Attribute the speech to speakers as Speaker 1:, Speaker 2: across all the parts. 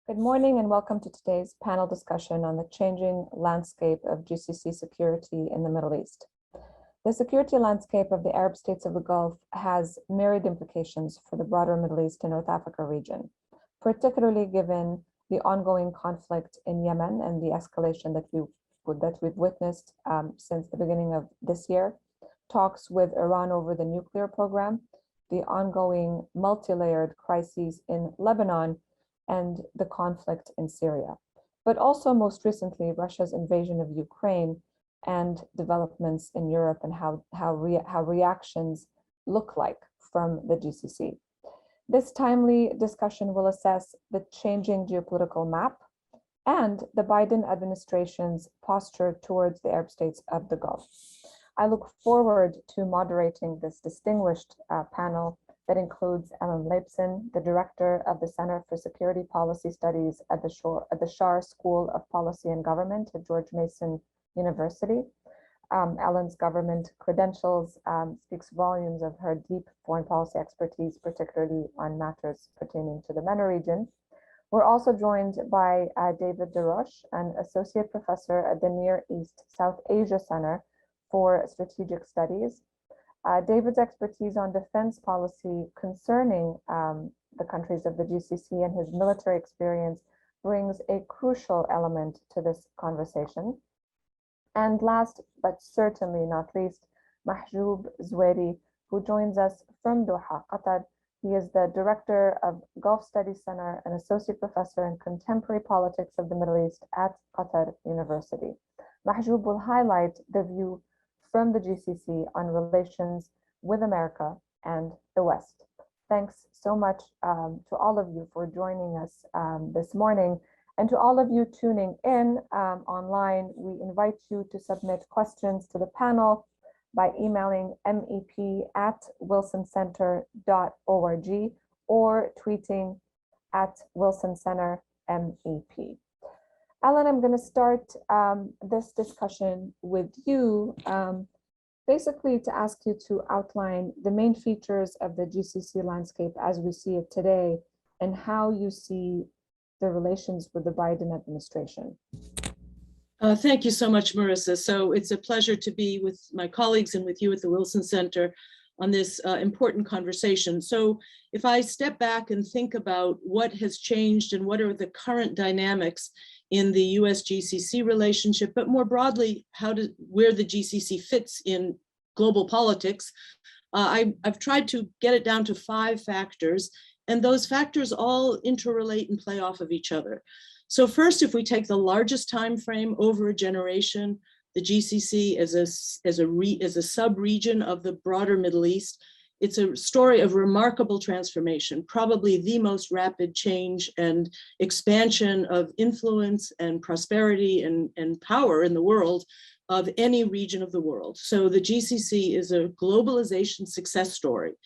Speaker 1: Good morning and welcome to today's panel discussion on the changing landscape of GCC security in the Middle East. The security landscape of the Arab states of the Gulf has myriad implications for the broader Middle East and North Africa region, particularly given the ongoing conflict in Yemen and the escalation that we've witnessed since the beginning of this year, talks with Iran over the nuclear program, the ongoing multi-layered crises in Lebanon, and the conflict in Syria, but also most recently Russia's invasion of Ukraine and developments in Europe and how reactions look like from the GCC. This timely discussion will assess the changing geopolitical map and the Biden administration's posture towards the Arab states of the Gulf. I look forward to moderating this distinguished panel that includes Ellen Leibson, the director of the Center for Security Policy Studies at the Shar School of Policy and Government at George Mason University. Ellen's government credentials speaks volumes of her deep foreign policy expertise, particularly on matters pertaining to the MENA region. We're also joined by David DeRoche, an associate professor at the Near East South Asia Center for Strategic Studies. David's expertise on defense policy concerning the countries of the GCC and his military experience brings a crucial element to this conversation. And last, but certainly not least, Mahjoub Zweri, who joins us from Doha, Qatar. He is the director of Gulf Studies Center and associate professor in contemporary politics of the Middle East at Qatar University. Mahjoub will highlight the view from the GCC on relations with America and the West. Thanks so much to all of you for joining us this morning. And to all of you tuning in online, we invite you to submit questions to the panel by emailing mep@wilsoncenter.org or tweeting @WilsonCenterMEP. Ellen, I'm going to start this discussion with you, basically to ask you to outline the main features of the GCC landscape as we see it today and how you see the relations with the Biden administration.
Speaker 2: Thank you so much, Marissa. So it's a pleasure to be with my colleagues and with you at the Wilson Center on this important conversation. So if I step back and think about what has changed and what are the current dynamics in the US-GCC relationship, but more broadly, where the GCC fits in global politics, I've tried to get it down to 5 factors, and those factors all interrelate and play off of each other. So first, if we take the largest time frame over a generation, the GCC as a sub-region of the broader Middle East, it's a story of remarkable transformation, probably the most rapid change and expansion of influence and prosperity and power in the world of any region of the world. So the GCC is a globalization success story.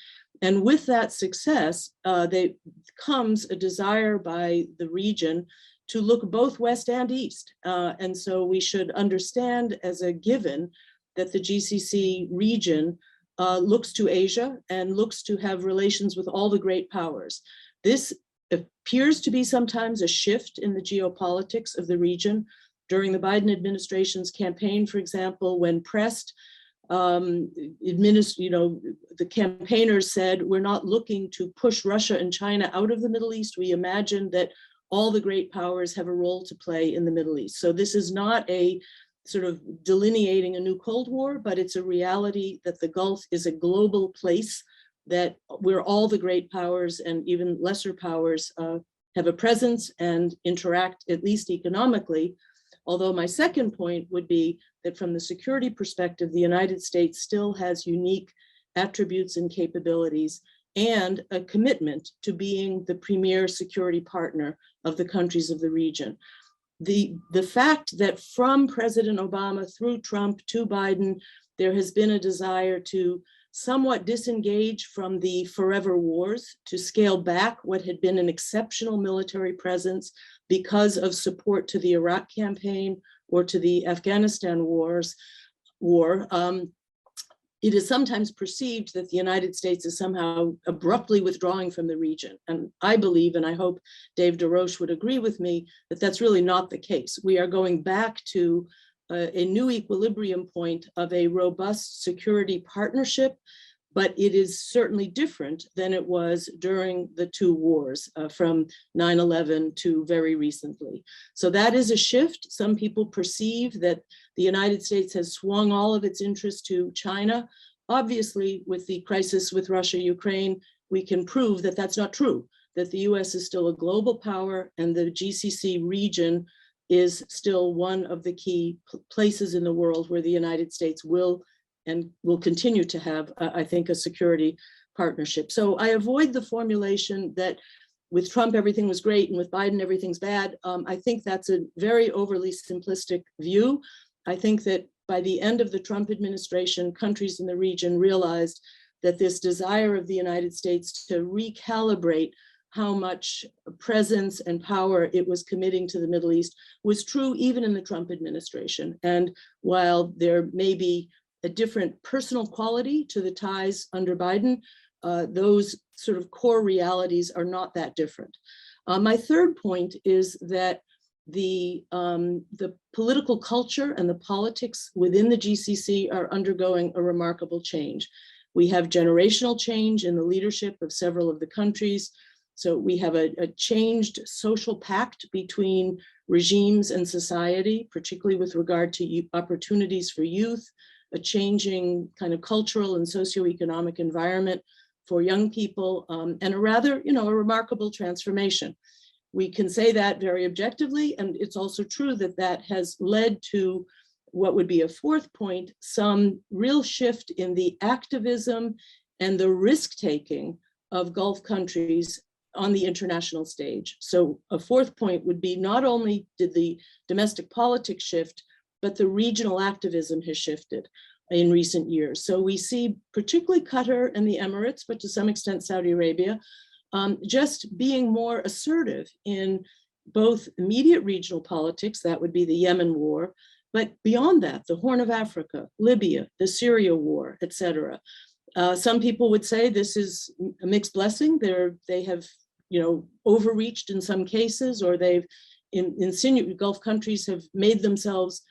Speaker 2: And with that success, comes a desire by the region to look both west and east. And so we should understand as a given that the GCC region looks to Asia and looks to have relations with all the great powers. This appears to be sometimes a shift in the geopolitics of the region. During the Biden administration's campaign, for example, when pressed, the campaigners said, we're not looking to push Russia and China out of the Middle East. We imagine that all the great powers have a role to play in the Middle East. So this is not a sort of delineating a new Cold War, but it's a reality that the Gulf is a global place where all the great powers and even lesser powers have a presence and interact, at least economically. Although my second point would be that from the security perspective, the United States still has unique attributes and capabilities and a commitment to being the premier security partner of the countries of the region. The fact that from President Obama through Trump to Biden, there has been a desire to somewhat disengage from the forever wars, to scale back what had been an exceptional military presence because of support to the Iraq campaign or to the Afghanistan war, it is sometimes perceived that the United States is somehow abruptly withdrawing from the region. And I believe, and I hope Dave DeRoche would agree with me, that that's really not the case. We are going back to a new equilibrium point of a robust security partnership, but it is certainly different than it was during the two wars from 9/11 to very recently. So that is a shift. Some people perceive that the United States has swung all of its interest to China. Obviously, with the crisis with Russia, Ukraine, we can prove that that's not true, that the US is still a global power and the GCC region is still one of the key places in the world where the United States will continue to have, I think, a security partnership. So I avoid the formulation that with Trump, everything was great and with Biden, everything's bad. I think that's a very overly simplistic view. I think that by the end of the Trump administration, countries in the region realized that this desire of the United States to recalibrate how much presence and power it was committing to the Middle East was true even in the Trump administration. And while there may be a different personal quality to the ties under Biden, those sort of core realities are not that different. My third point is that the political culture and the politics within the GCC are undergoing a remarkable change. We have generational change in the leadership of several of the countries. So we have a changed social pact between regimes and society, particularly with regard to opportunities for youth, a changing kind of cultural and socioeconomic environment for young people, and a rather, a remarkable transformation. We can say that very objectively, and it's also true that that has led to what would be a fourth point, some real shift in the activism and the risk-taking of Gulf countries on the international stage. So a fourth point would be not only did the domestic politics shift, but the regional activism has shifted in recent years. So we see particularly Qatar and the Emirates, but to some extent Saudi Arabia, just being more assertive in both immediate regional politics, that would be the Yemen war, but beyond that, the Horn of Africa, Libya, the Syria war, et cetera. Some people would say this is a mixed blessing. They have, overreached in some cases, or they've insinuated, Gulf countries have made themselves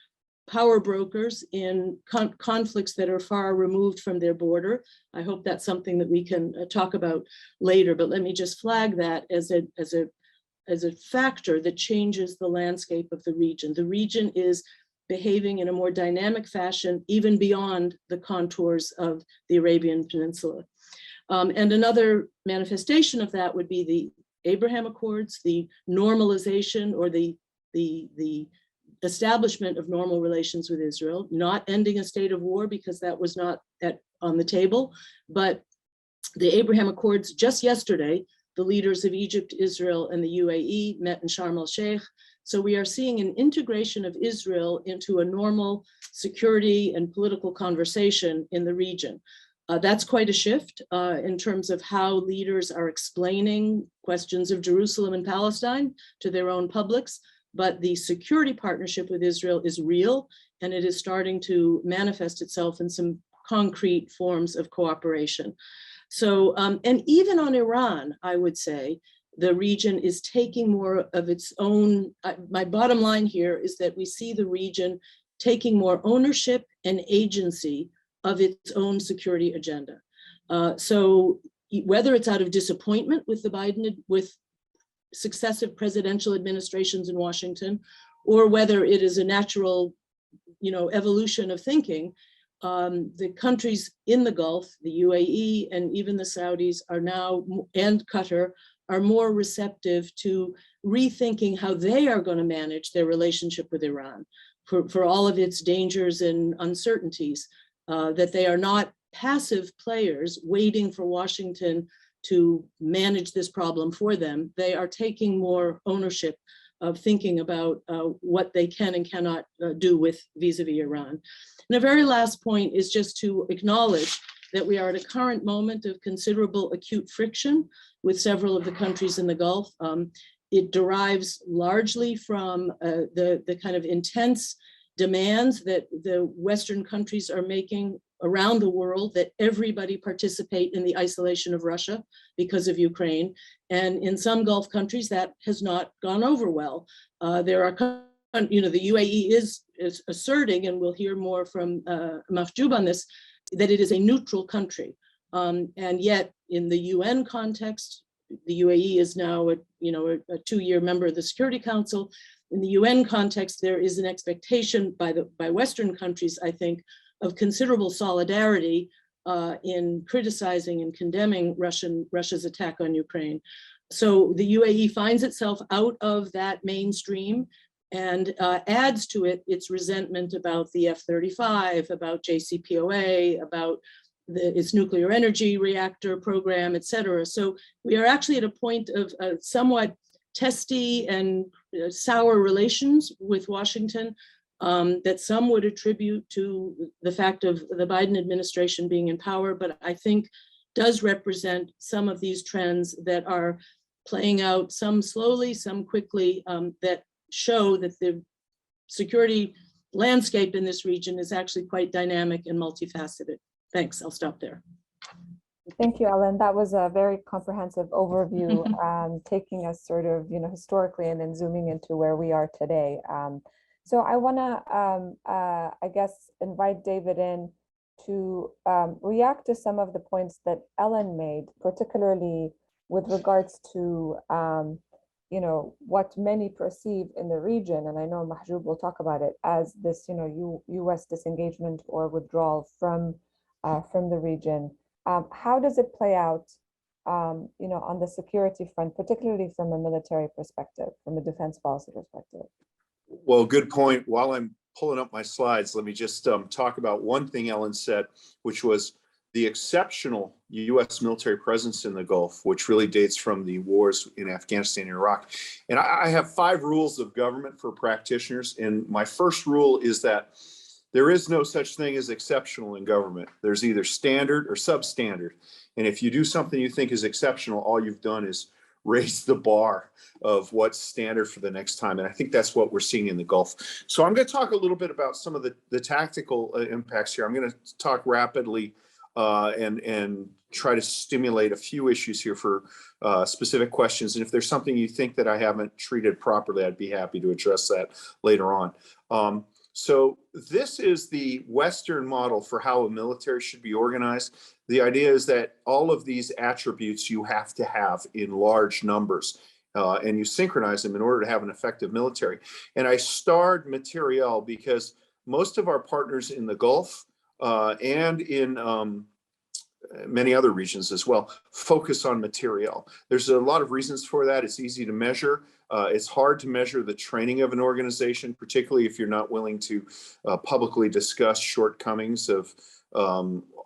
Speaker 2: power brokers in conflicts that are far removed from their border. I hope that's something that we can talk about later, but let me just flag that as a factor that changes the landscape of the region. The region is behaving in a more dynamic fashion, even beyond the contours of the Arabian Peninsula. And another manifestation of that would be the Abraham Accords, the normalization or the establishment of normal relations with Israel, not ending a state of war because that was not on the table, but the Abraham Accords. Just yesterday, the leaders of Egypt, Israel, and the UAE met in Sharm el-Sheikh. So we are seeing an integration of Israel into a normal security and political conversation in the region. That's quite a shift in terms of how leaders are explaining questions of Jerusalem and Palestine to their own publics. But the security partnership with Israel is real, and it is starting to manifest itself in some concrete forms of cooperation. So, and even on Iran, I would say, the region is taking more of its own. My bottom line here is that we see the region taking more ownership and agency of its own security agenda. So whether it's out of disappointment with with successive presidential administrations in Washington, or whether it is a natural, evolution of thinking, the countries in the Gulf, the UAE and even the Saudis are now, and Qatar, are more receptive to rethinking how they are going to manage their relationship with Iran for all of its dangers and uncertainties, that they are not passive players waiting for Washington to manage this problem for them. They are taking more ownership of thinking about what they can and cannot do with vis-a-vis Iran. And a very last point is just to acknowledge that we are at a current moment of considerable acute friction with several of the countries in the Gulf. It derives largely from the kind of intense demands that the Western countries are making around the world that everybody participate in the isolation of Russia because of Ukraine. And in some Gulf countries, that has not gone over well. There are, the UAE is asserting, and we'll hear more from Mahjoub on this, that it is a neutral country. And yet in the UN context, the UAE is now a 2-year member of the Security Council. In the UN context, there is an expectation by Western countries, I think, of considerable solidarity in criticizing and condemning Russia's attack on Ukraine. So the UAE finds itself out of that mainstream and adds to it its resentment about the F-35, about JCPOA, about its nuclear energy reactor program, et cetera. So we are actually at a point of somewhat testy and sour relations with Washington that some would attribute to the fact of the Biden administration being in power, but I think does represent some of these trends that are playing out, some slowly, some quickly, that show that the security landscape in this region is actually quite dynamic and multifaceted. Thanks, I'll stop there.
Speaker 1: Thank you, Ellen. That was a very comprehensive overview, taking us sort of, historically and then zooming into where we are today. So I want to, I guess, invite David in to react to some of the points that Ellen made, particularly with regards to, what many perceive in the region, and I know Mahjoub will talk about it, as this, U.S. disengagement or withdrawal from the region. How does it play out, on the security front, particularly from a military perspective, from a defense policy perspective?
Speaker 3: Well, good point. While I'm pulling up my slides, let me just talk about one thing Ellen said, which was the exceptional U.S. military presence in the Gulf, which really dates from the wars in Afghanistan and Iraq. And I have 5 rules of government for practitioners. And my first rule is that there is no such thing as exceptional in government. There's either standard or substandard. And if you do something you think is exceptional, all you've done is raise the bar of what's standard for the next time. And I think that's what we're seeing in the Gulf. So I'm going to talk a little bit about some of the tactical impacts here. I'm going to talk rapidly and try to stimulate a few issues here for specific questions. And if there's something you think that I haven't treated properly, I'd be happy to address that later on. So this is the Western model for how a military should be organized. The idea is that all of these attributes you have to have in large numbers, and you synchronize them in order to have an effective military. And I starred materiel because most of our partners in the Gulf and in many other regions as well focus on materiel. There's a lot of reasons for that. It's easy to measure. It's hard to measure the training of an organization, particularly if you're not willing to publicly discuss shortcomings of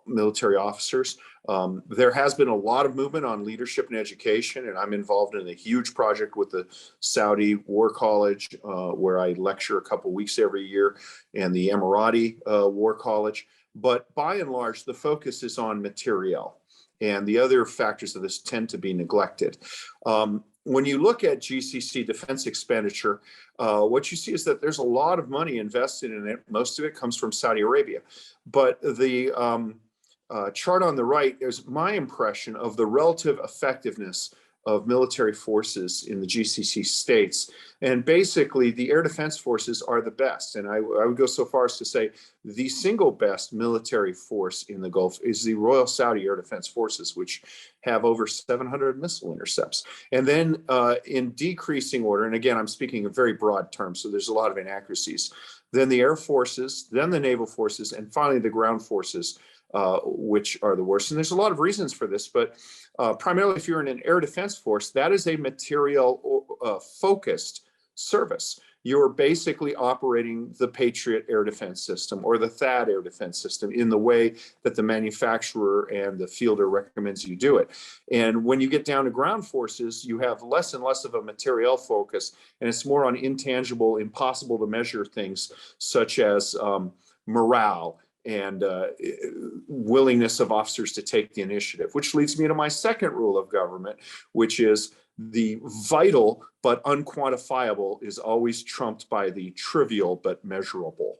Speaker 3: military officers. There has been a lot of movement on leadership and education, and I'm involved in a huge project with the Saudi War College, where I lecture a couple weeks every year, and the Emirati War College. But by and large, the focus is on materiel, and the other factors of this tend to be neglected. When you look at GCC defense expenditure, what you see is that there's a lot of money invested in it. Most of it comes from Saudi Arabia. But the chart on the right is my impression of the relative effectiveness of military forces in the GCC states. And basically, the air defense forces are the best. And I would go so far as to say the single best military force in the Gulf is the Royal Saudi Air Defense Forces, which have over 700 missile intercepts. And then in decreasing order, and again, I'm speaking in very broad terms, so there's a lot of inaccuracies, then the air forces, then the naval forces, and finally the ground forces, which are the worst. And there's a lot of reasons for this, but primarily if you're in an air defense force, that is a material focused service. You're basically operating the Patriot air defense system or the THAAD air defense system in the way that the manufacturer and the fielder recommends you do it. And when you get down to ground forces, you have less and less of a materiel focus, and it's more on intangible, impossible to measure things such as morale and willingness of officers to take the initiative, which leads me to my second rule of government, which is the vital but unquantifiable is always trumped by the trivial but measurable.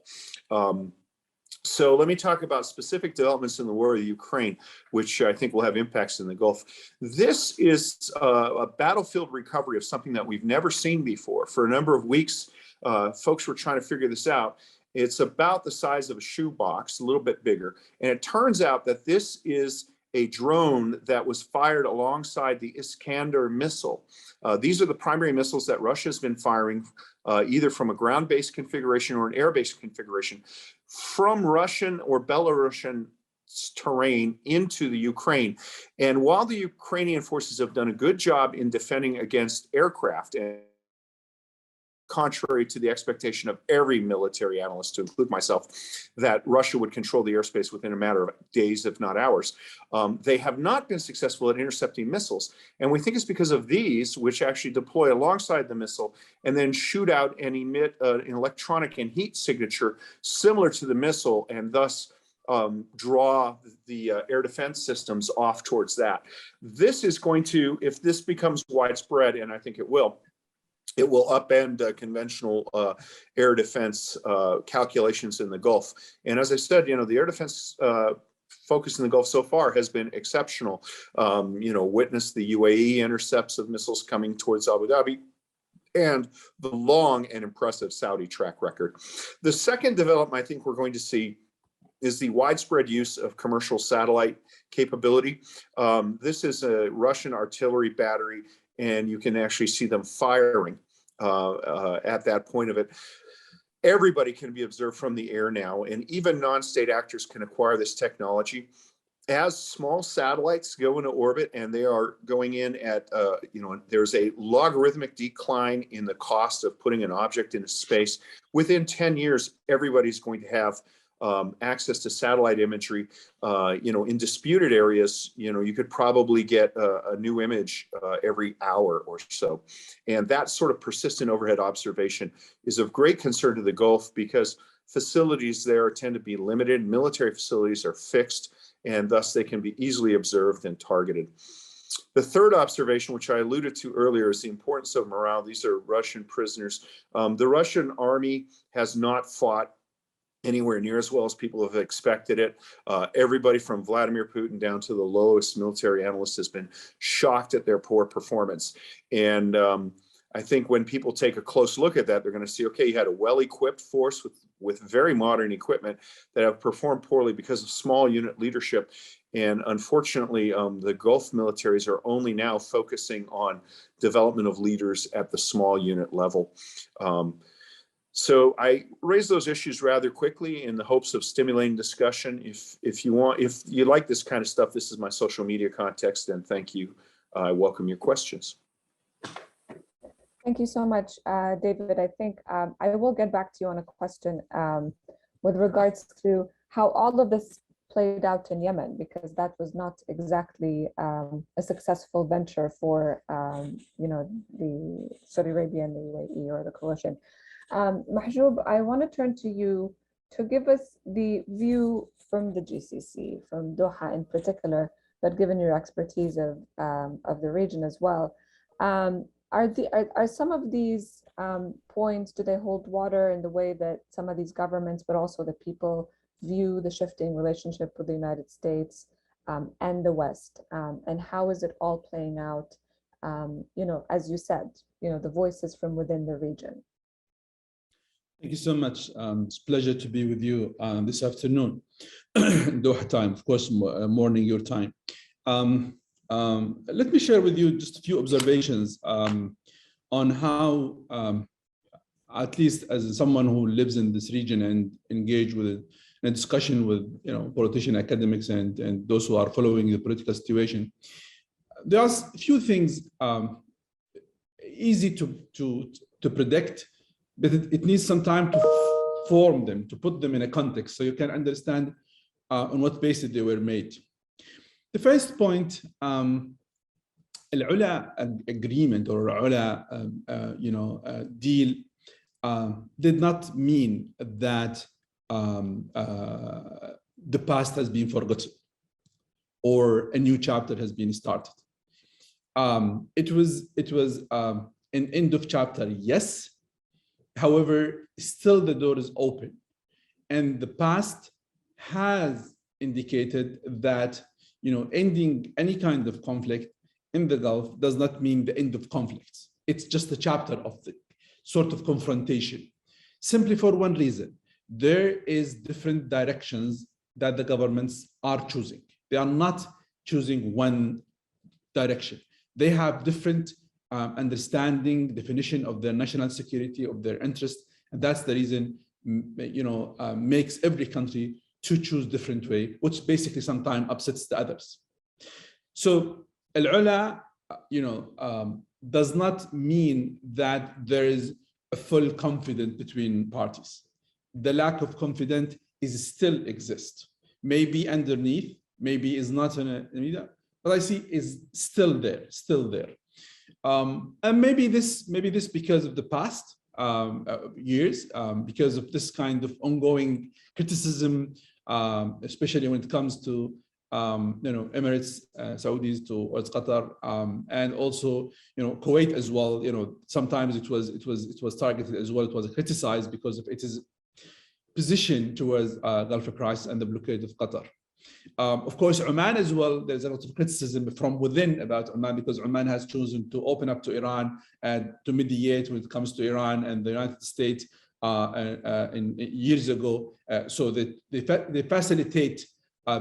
Speaker 3: So let me talk about specific developments in the war of Ukraine, which I think will have impacts in the Gulf. This is a battlefield recovery of something that we've never seen before. For a number of weeks, folks were trying to figure this out. It's about the size of a shoebox, a little bit bigger. And it turns out that this is a drone that was fired alongside the Iskander missile. These are the primary missiles that Russia has been firing, either from a ground-based configuration or an air-based configuration, from Russian or Belarusian terrain into the Ukraine. And while the Ukrainian forces have done a good job in defending against aircraft, and contrary to the expectation of every military analyst, to include myself, that Russia would control the airspace within a matter of days, if not hours. They have not been successful at intercepting missiles. And we think it's because of these, which actually deploy alongside the missile and then shoot out and emit an electronic and heat signature similar to the missile, and thus draw the air defense systems off towards that. This is going to, if this becomes widespread, and I think it will upend conventional air defense calculations in the Gulf. And as I said, the air defense focus in the Gulf so far has been exceptional. Witness the UAE intercepts of missiles coming towards Abu Dhabi, and the long and impressive Saudi track record. The second development I think we're going to see is the widespread use of commercial satellite capability. This is a Russian artillery battery, and you can actually see them firing at that point of it. Everybody can be observed from the air now, and even non-state actors can acquire this technology. As small satellites go into orbit, and they are going in at, there's a logarithmic decline in the cost of putting an object into space. Within 10 years, everybody's going to have access to satellite imagery. In disputed areas, you could probably get a new image every hour or so. And that sort of persistent overhead observation is of great concern to the Gulf, because facilities there tend to be limited. Military facilities are fixed, and thus they can be easily observed and targeted. The third observation, which I alluded to earlier, is the importance of morale. These are Russian prisoners. The Russian army has not fought anywhere near as well as people have expected it. Everybody from Vladimir Putin down to the lowest military analyst has been shocked at their poor performance. And I think when people take a close look at that, they're going to see, okay, you had a well-equipped force with very modern equipment that have performed poorly because of small unit leadership. And unfortunately, the Gulf militaries are only now focusing on development of leaders at the small unit level. So I raise those issues rather quickly in the hopes of stimulating discussion. If you like this kind of stuff, this is my social media context, and thank you. I welcome your questions.
Speaker 1: Thank you so much, David. I think I will get back to you on a question with regards to how all of this played out in Yemen, because that was not exactly a successful venture for the Saudi Arabia and the UAE or the coalition. Mahjoub, I want to turn to you to give us the view from the GCC, from Doha in particular, but given your expertise of the region as well. Are some of these points, do they hold water in the way that some of these governments, but also the people, view the shifting relationship with the United States and the West? And how is it all playing out? As you said, the voices from within the region.
Speaker 4: Thank you so much. It's a pleasure to be with you this afternoon, Doha time, of course, morning your time. Let me share with you just a few observations on how, at least as someone who lives in this region and engage with a discussion with politicians, academics, and those who are following the political situation. There are a few things easy to predict, but it needs some time to form them, to put them in a context so you can understand on what basis they were made. The first point, Al-Ula agreement or Al-Ula deal did not mean that the past has been forgotten or a new chapter has been started. It was an end of chapter, yes. However, still the door is open, and the past has indicated that, ending any kind of conflict in the Gulf does not mean the end of conflicts. It's just a chapter of the sort of confrontation, simply for one reason. There is different directions that the governments are choosing. They are not choosing one direction. They have different understanding, definition of their national security, of their interest, and that's the reason, makes every country to choose different way, which basically sometimes upsets the others. So al-ula, does not mean that there is a full confidence between parties. The lack of confidence is still exists. Maybe underneath, maybe is not in a media, but I see is still there. And maybe this because of the past years, because of this kind of ongoing criticism, especially when it comes to Emirates, Saudis, to Qatar, and also Kuwait as well. Sometimes it was targeted as well. It was criticized because of its position towards Gulf crisis and the blockade of Qatar. Of course, Oman as well, there's a lot of criticism from within about Oman, because Oman has chosen to open up to Iran and to mediate when it comes to Iran and the United States years ago, so that they facilitate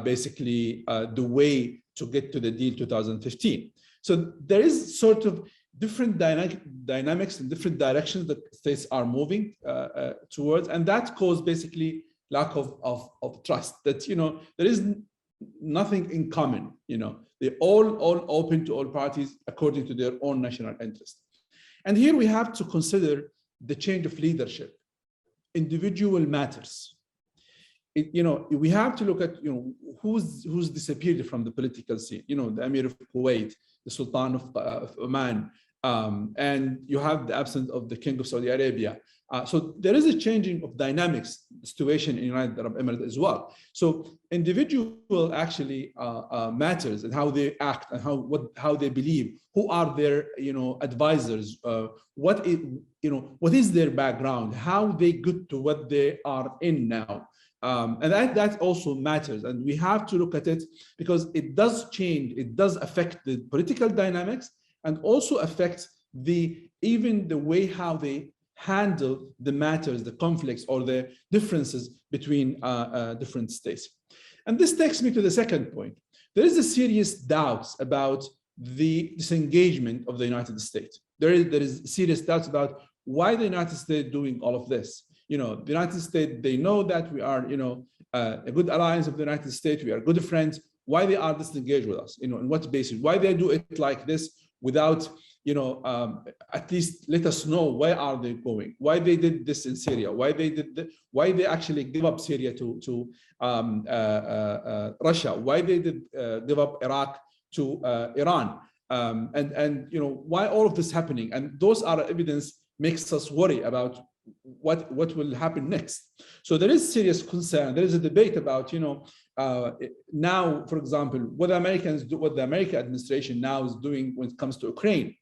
Speaker 4: basically the way to get to the deal 2015. So there is sort of different dynamics and different directions that states are moving towards, and that caused basically lack of trust, that there is nothing in common. They're all open to all parties according to their own national interest. And here we have to consider the change of leadership. Individual matters. We have to look at who's disappeared from the political scene. The Emir of Kuwait, the Sultan of Oman, and you have the absence of the King of Saudi Arabia. So there is a changing of dynamics situation in United Arab Emirates as well. So individual actually matters, and how they act and how they believe, who are their advisors, what is their background, how they get to what they are in now. And that also matters, and we have to look at it because it does change, it does affect the political dynamics, and also affect even the way how they handle the matters, the conflicts, or the differences between different states. And this takes me to the second point. There is a serious doubts about the disengagement of the United States. There is serious doubts about why the United States doing all of this. The United States, they know that we are, a good alliance of the United States. We are good friends. Why they are disengaged with us? On what basis? Why they do it like this without, at least let us know where are they going? Why they did this in Syria? Why they actually give up Syria to Russia? Why they did give up Iraq to Iran? And why all of this happening? And those are evidence makes us worry about what will happen next. So there is serious concern. There is a debate about, now, for example, what the American administration now is doing when it comes to Ukraine,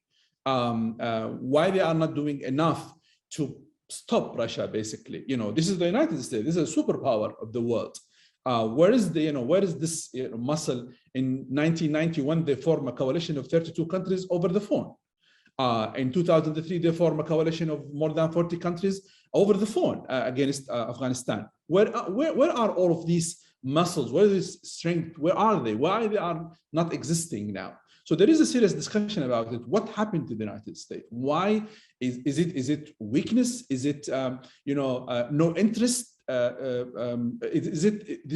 Speaker 4: why they are not doing enough to stop Russia, basically. This is the United States. This is a superpower of the world. Where is this muscle? In 1991, they formed a coalition of 32 countries over the phone. In 2003, they formed a coalition of more than 40 countries over the phone against Afghanistan. Where are all of these muscles? Where is this strength? Where are they? Why they are not existing now? So there is a serious discussion about it. What happened to the United States? Why is it weakness? Is it no interest? Did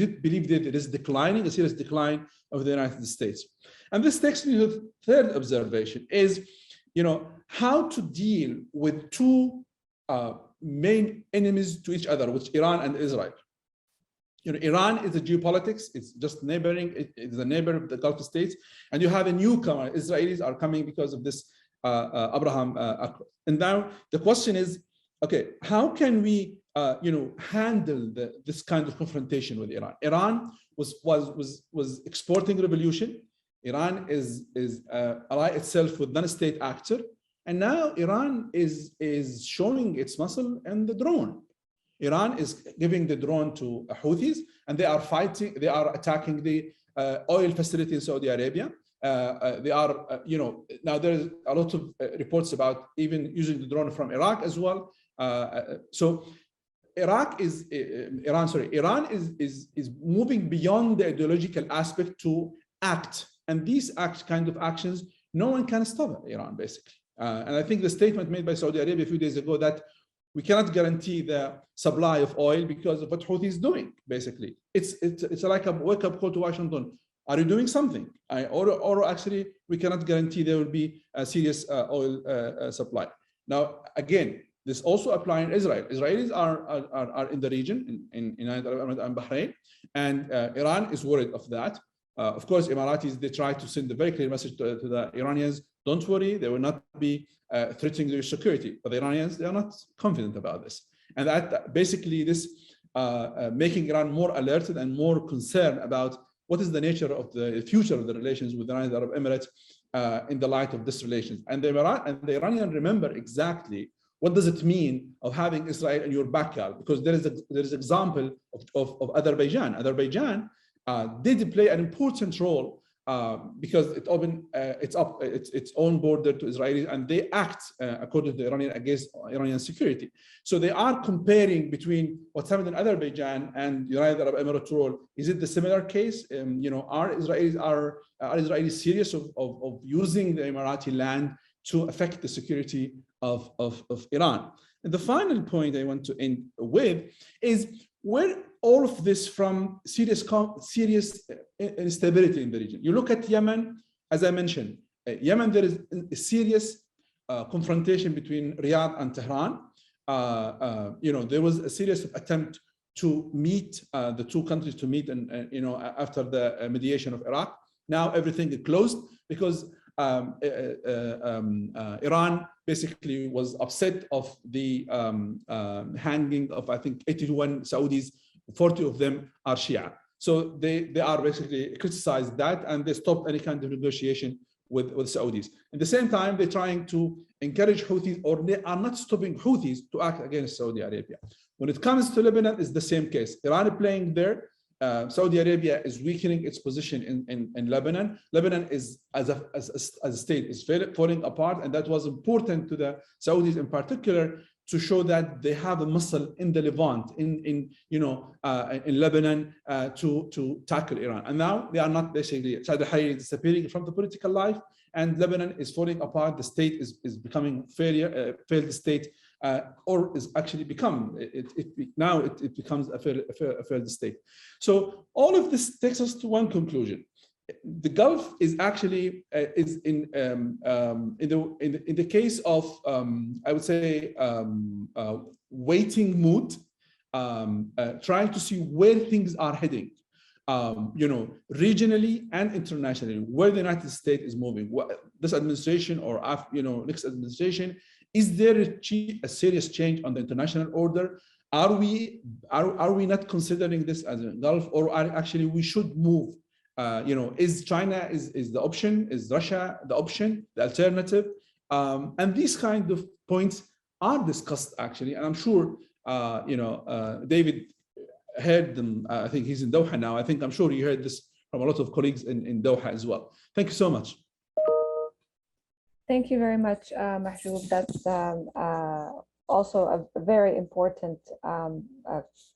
Speaker 4: it believe that it is declining, a serious decline of the United States? And this takes me to the third observation is, how to deal with two main enemies to each other, which Iran and Israel. Iran is a geopolitics, it's just neighboring, it's a neighbor of the Gulf states, and you have a newcomer. Israelis are coming because of this Abraham Accord. And now the question is, okay, how can we handle this kind of confrontation with Iran? Iran was exporting revolution. Iran is ally itself with non-state actor, and now Iran is showing its muscle in the drone. Iran is giving the drone to Houthis, and they are fighting, they are attacking the oil facility in Saudi Arabia. They are, now there's a lot of reports about even using the drone from Iraq as well. So Iran is moving beyond the ideological aspect to act, and these kind of actions, no one can stop Iran basically. And I think the statement made by Saudi Arabia a few days ago that we cannot guarantee the supply of oil because of what Houthi is doing. Basically, it's like a wake-up call to Washington. Are you doing something? Or actually, we cannot guarantee there will be a serious oil supply. Now, again, this also applies in Israel. Israelis are in the region, in United Arab Emirates and Bahrain, and Iran is worried of that. Of course, Emiratis, they try to send a very clear message to the Iranians, don't worry, they will not be threatening their security. But the Iranians, they are not confident about this. And that basically this making Iran more alerted and more concerned about what is the nature of the future of the relations with the United Arab Emirates in the light of this relations. And the Iranians remember exactly what does it mean of having Israel in your backyard, because there is example of Azerbaijan. Azerbaijan did play an important role because it opened its own border to Israelis, and they act according to the Iranian against Iranian security. So they are comparing between what's happened in Azerbaijan and United Arab Emirates role. Is it the similar case? Are Israelis serious of using the Emirati land to affect the security of Iran? And the final point I want to end with is where all of this from serious instability in the region. You look at Yemen, as I mentioned, Yemen, there is a serious confrontation between Riyadh and Tehran. There was a serious attempt to meet the two countries to meet, and after the mediation of Iraq. Now everything is closed because Iran basically was upset of the hanging of, I think, 81 Saudis. 40 of them are Shia. So they are basically criticized that, and they stopped any kind of negotiation with Saudis. At the same time, they're trying to encourage Houthis, or they are not stopping Houthis to act against Saudi Arabia. When it comes to Lebanon, it's the same case. Iran is playing there. Saudi Arabia is weakening its position in Lebanon. Lebanon is, as a state, is falling apart, and that was important to the Saudis in particular, to show that they have a muscle in the Levant, in Lebanon, to tackle Iran. And now they are not basically, Saudi Arabia is disappearing from the political life, and Lebanon is falling apart. The state is becoming failed state, or is actually become it becomes a failed state. So all of this takes us to one conclusion. The Gulf is actually in the case of I would say waiting mood, trying to see where things are heading, regionally and internationally, where the United States is moving. This administration or next administration, is there a serious change on the international order? Are we not considering this as a Gulf, or actually we should move? Is China is the option? Is Russia the option, the alternative? And these kind of points are discussed actually, and I'm sure David heard them. I think he's in Doha now. I'm sure you heard this from a lot of colleagues in Doha as well. Thank you so much.
Speaker 1: Thank you very much, Mahjoub. That's also a very important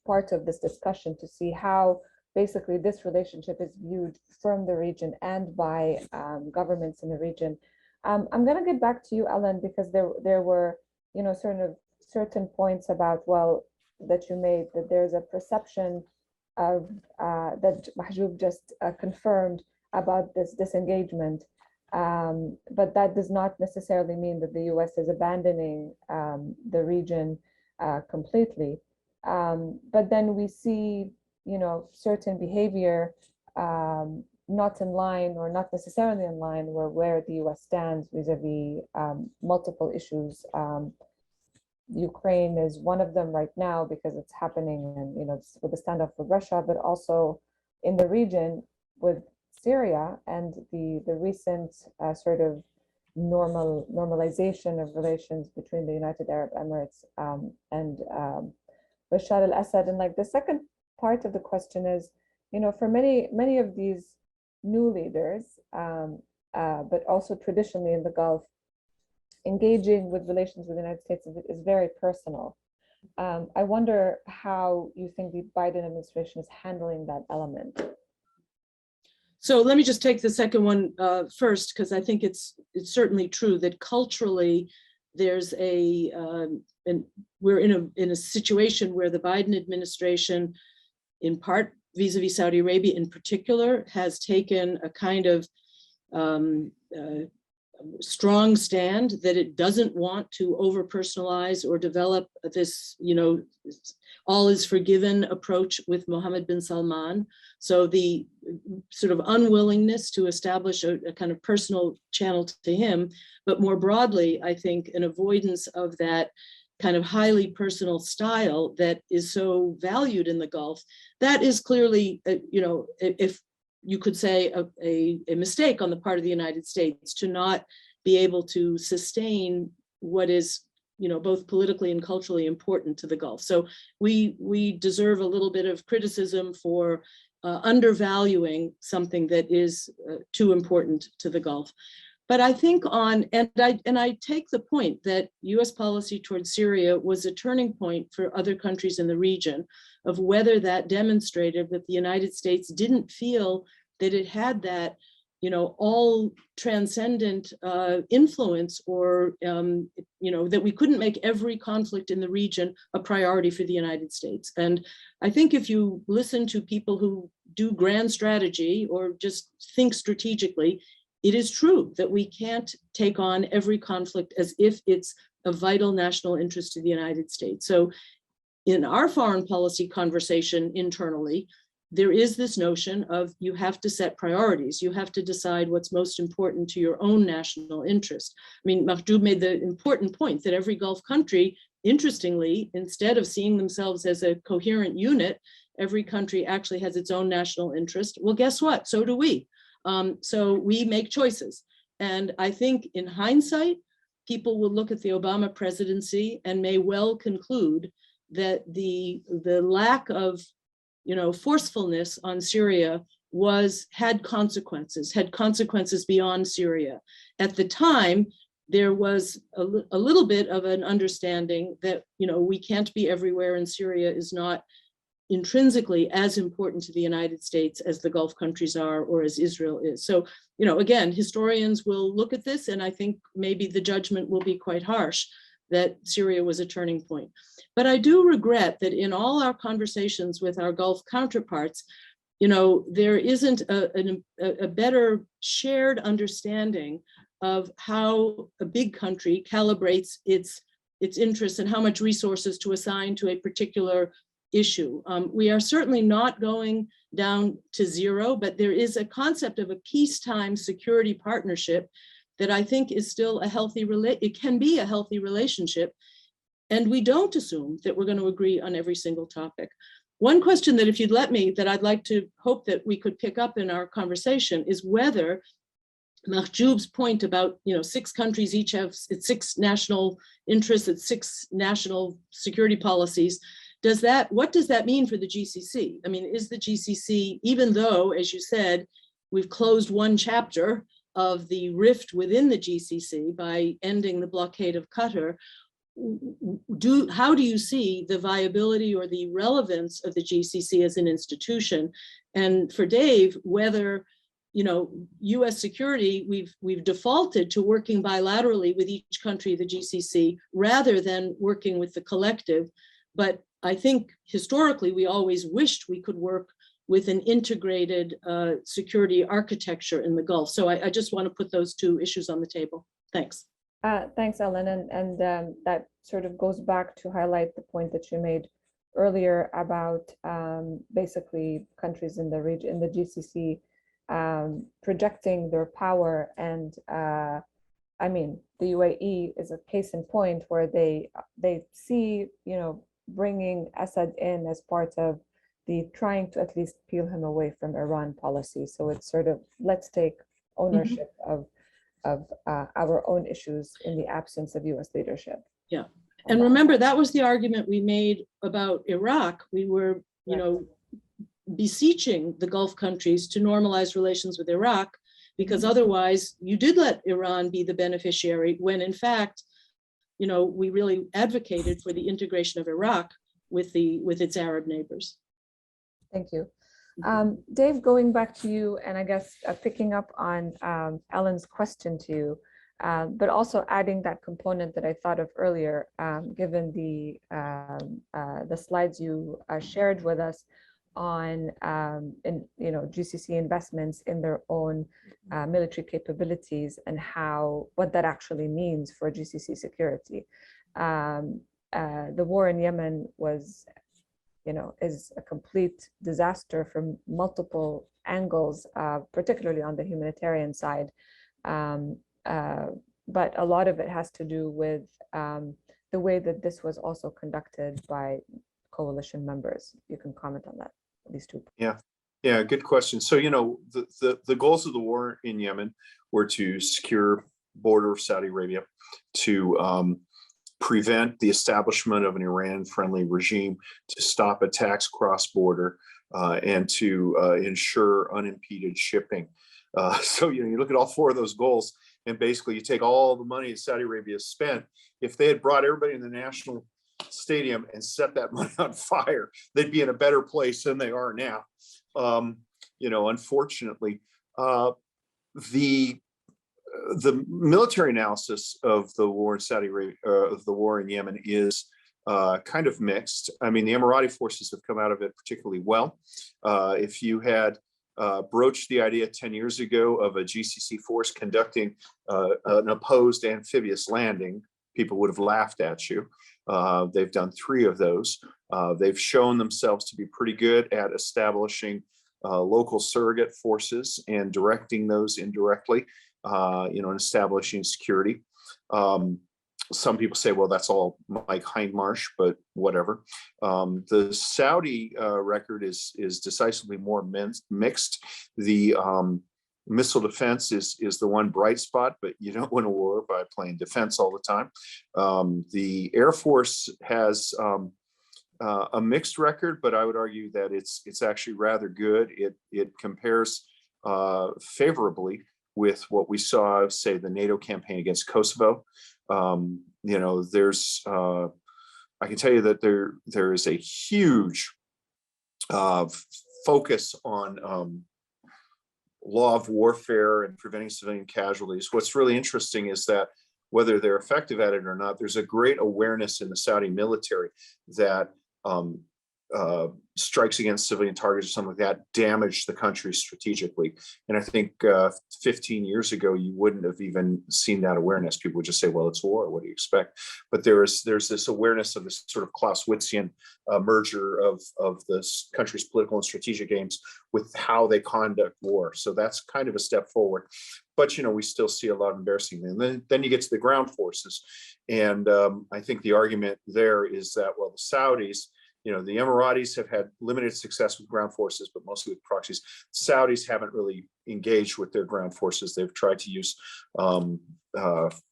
Speaker 1: part of this discussion, to see how basically this relationship is viewed from the region and by governments in the region. I'm going to get back to you, Ellen, because there were certain points about, well, that you made, that there's a perception of that Mahjoub just confirmed about this disengagement. But that does not necessarily mean that the US is abandoning the region completely. But then we see, certain behavior not in line, or not necessarily in line, where the US stands vis-a-vis multiple issues. Ukraine is one of them right now because it's happening, and with the standoff with Russia, but also in the region with Syria and the recent sort of normalization of relations between the United Arab Emirates and Bashar al-Assad. And like the second part of the question is, for many of these new leaders, but also traditionally in the Gulf, engaging with relations with the United States is very personal. I wonder how you think the Biden administration is handling that element.
Speaker 2: So let me just take the second one first, because I think it's certainly true that culturally there's and we're in a situation where the Biden administration, in part vis-a-vis Saudi Arabia in particular, has taken a kind of strong stand that it doesn't want to over-personalize or develop this, all is forgiven approach with Mohammed bin Salman. So the sort of unwillingness to establish a kind of personal channel to him, but more broadly, I think an avoidance of that kind of highly personal style that is so valued in the Gulf. That is clearly, if you could say a mistake on the part of the United States to not be able to sustain what is, both politically and culturally important to the Gulf. So we deserve a little bit of criticism for undervaluing something that is too important to the Gulf. But I think and I take the point that US policy towards Syria was a turning point for other countries in the region of whether that demonstrated that the United States didn't feel that it had that, all transcendent influence, or, that we couldn't make every conflict in the region a priority for the United States. And I think if you listen to people who do grand strategy or just think strategically, it is true that we can't take on every conflict as if it's a vital national interest to the United States. So in our foreign policy conversation internally, there is this notion of you have to set priorities. You have to decide what's most important to your own national interest. I mean, Mahjoub made the important point that every Gulf country, interestingly, instead of seeing themselves as a coherent unit, every country actually has its own national interest. Well, guess what? So do we. So we make choices. And I think in hindsight, people will look at the Obama presidency and may well conclude that the lack of forcefuless on Syria had consequences beyond Syria. At the time, there was a little bit of an understanding that, we can't be everywhere and Syria is not intrinsically as important to the United States as the Gulf countries are or as Israel is. So, again, historians will look at this and I think maybe the judgment will be quite harsh that Syria was a turning point. But I do regret that in all our conversations with our Gulf counterparts, there isn't a better shared understanding of how a big country calibrates its interests and how much resources to assign to a particular issue. We are certainly not going down to zero, but there is a concept of a peacetime security partnership that I think is still it can be a healthy relationship. And we don't assume that we're going to agree on every single topic. One question that, if you'd let me, that I'd like to hope that we could pick up in our conversation is whether Mahjoub's point about, 6 countries each have its 6 national interests, its 6 national security policies. What does that mean for the GCC? I mean, is the GCC, even though, as you said, we've closed one chapter of the rift within the GCC by ending the blockade of Qatar, how do you see the viability or the relevance of the GCC as an institution? And for Dave, whether, US security, we've defaulted to working bilaterally with each country of the GCC rather than working with the collective. But I think historically, we always wished we could work with an integrated security architecture in the Gulf. So I just want to put those 2 issues on the table. Thanks.
Speaker 1: Thanks, Ellen. And that sort of goes back to highlight the point that you made earlier about basically countries in the region, in the GCC, projecting their power. And I mean, the UAE is a case in point where they see, bringing Assad in as part of the trying to at least peel him away from Iran policy. So it's sort of, let's take ownership of our own issues in the absence of US leadership.
Speaker 2: Yeah. And remember, that was the argument we made about Iraq. We were, you know, beseeching the Gulf countries to normalize relations with Iraq, because otherwise you did let Iran be the beneficiary, when in fact, you know, we really advocated for the integration of Iraq with its Arab neighbors.
Speaker 1: Thank you. Dave, going back to you, and I guess picking up on Ellen's question to you, but also adding that component that I thought of earlier, given the slides you shared with us on GCC investments in their own military capabilities and what that actually means for GCC security. The war in Yemen is a complete disaster from multiple angles, particularly on the humanitarian side. But a lot of it has to do with the way that this was also conducted by coalition members. You can comment on that, these two.
Speaker 3: Yeah, good question. So, the goals of the war in Yemen were to secure border of Saudi Arabia, to prevent the establishment of an Iran-friendly regime, to stop attacks cross-border, and to ensure unimpeded shipping. So, you look at all four of those goals, and basically you take all the money that Saudi Arabia spent. If they had brought everybody in the national stadium and set that money on fire, they'd be in a better place than they are now. Unfortunately, the military analysis of the war in Saudi Arabia, of the war in Yemen, is kind of mixed. I mean, the Emirati forces have come out of it particularly well. If you had broached the idea 10 years ago of a GCC force conducting an opposed amphibious landing, people would have laughed at you. They've done 3 of those. They've shown themselves to be pretty good at establishing local surrogate forces and directing those indirectly, and establishing security. Some people say, well, that's all Mike Hindmarsh, but whatever. The Saudi record is decisively more mixed. The missile defense is the one bright spot, but you don't win a war by playing defense all the time. The Air Force has a mixed record, but I would argue that it's actually rather good. It compares favorably with what we saw, say, the NATO campaign against Kosovo. There's I can tell you that there is a huge focus on law of warfare and preventing civilian casualties. What's really interesting is that whether they're effective at it or not, there's a great awareness in the Saudi military that strikes against civilian targets or something like that damage the country strategically. And I think 15 years ago, you wouldn't have even seen that awareness. People would just say, well, it's war. What do you expect? But there's this awareness of this sort of Clausewitzian merger of this country's political and strategic aims with how they conduct war. So that's kind of a step forward. But, we still see a lot of embarrassing. And then you get to the ground forces. And I think the argument there is that, well, the Saudis, the Emiratis have had limited success with ground forces, but mostly with proxies. Saudis haven't really engaged with their ground forces. They've tried to use